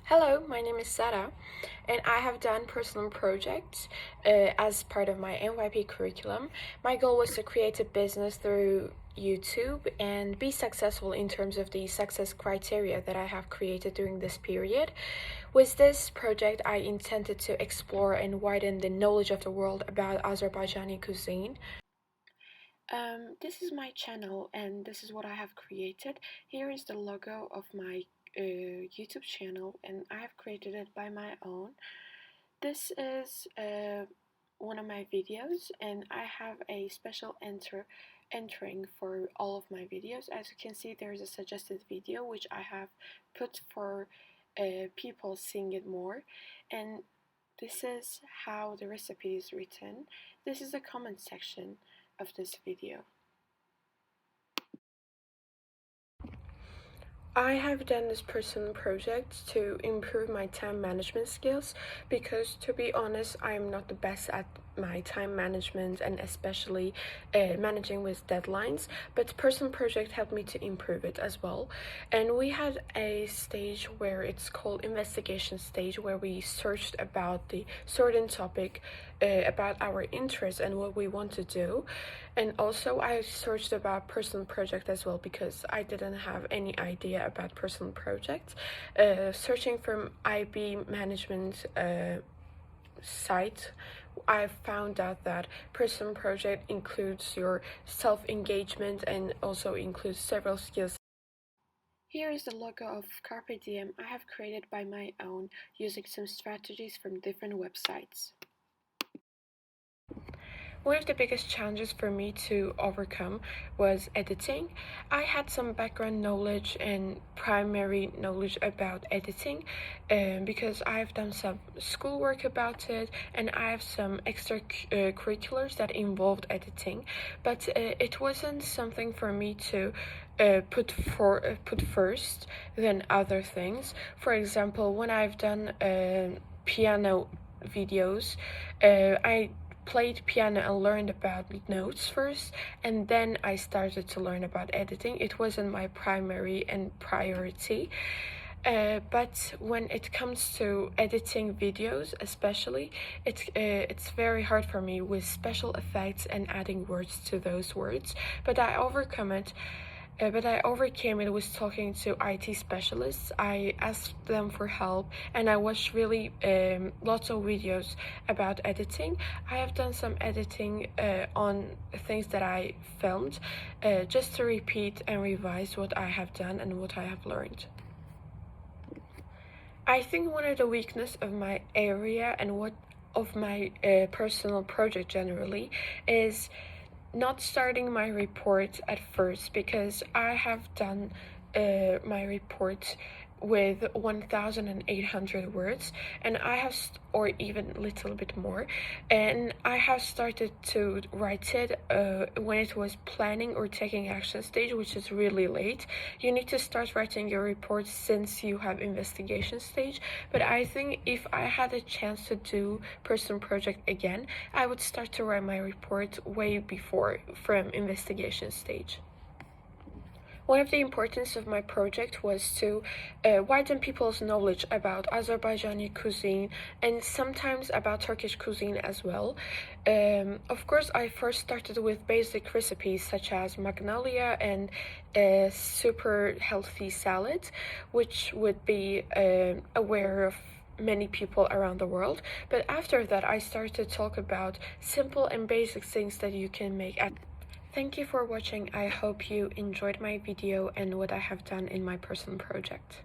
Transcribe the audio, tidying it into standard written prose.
Hello, my name is Sara, and I have done personal projects as part of my NYP curriculum. My goal was to create a business through YouTube and be successful in terms of the success criteria that I have created during this period. With this project, I intended to explore and widen the knowledge of the world about Azerbaijani cuisine. This is my channel and this is what I have created. Here is the logo of my YouTube channel, and I have created it by my own. This is one of my videos, and I have a special entering for all of my videos. As you can see, there is a suggested video which I have put for people seeing it more, and this is how the recipe is written. This is the comment section of this video. I have done this personal project to improve my time management skills because, to be honest, I'm not the best at my time management and especially managing with deadlines, but personal project helped me to improve it as well. And we had a stage where it's called investigation stage, where we searched about the certain topic, about our interests and what we want to do. And also I searched about personal project as well because I didn't have any idea about personal projects. Searching from IB management site, I found out that personal project includes your self-engagement and also includes several skills. Here is the logo of Carpe Diem I have created by my own using some strategies from different websites. One of the biggest challenges for me to overcome was editing. I had some background knowledge and primary knowledge about editing because I've done some schoolwork about it, and I have some extra curriculars that involved editing, but it wasn't something for me to put first than other things. For example, when I've done piano videos, I played piano and learned about notes first, and then I started to learn about editing. It wasn't my primary and priority. But when it comes to editing videos especially, it's very hard for me with special effects and adding words to those words, but I overcame it with talking to IT specialists. I asked them for help, and I watched really lots of videos about editing. I have done some editing on things that I filmed, just to repeat and revise what I have done and what I have learned. I think one of the weakness of my area and what of my personal project generally is not starting my report at first, because I have done my report with 1,800 words, and or even a little bit more, and I have started to write it when it was planning or taking action stage, which is really late. You need to start writing your report since you have investigation stage, but I think if I had a chance to do personal project again, I would start to write my report way before, from investigation stage. One of the importance of my project was to widen people's knowledge about Azerbaijani cuisine and sometimes about Turkish cuisine as well. Of course, I first started with basic recipes such as magnolia and super healthy salad, which would be aware of many people around the world. But after that, I started to talk about simple and basic things that you can make at. Thank you for watching. I hope you enjoyed my video and what I have done in my personal project.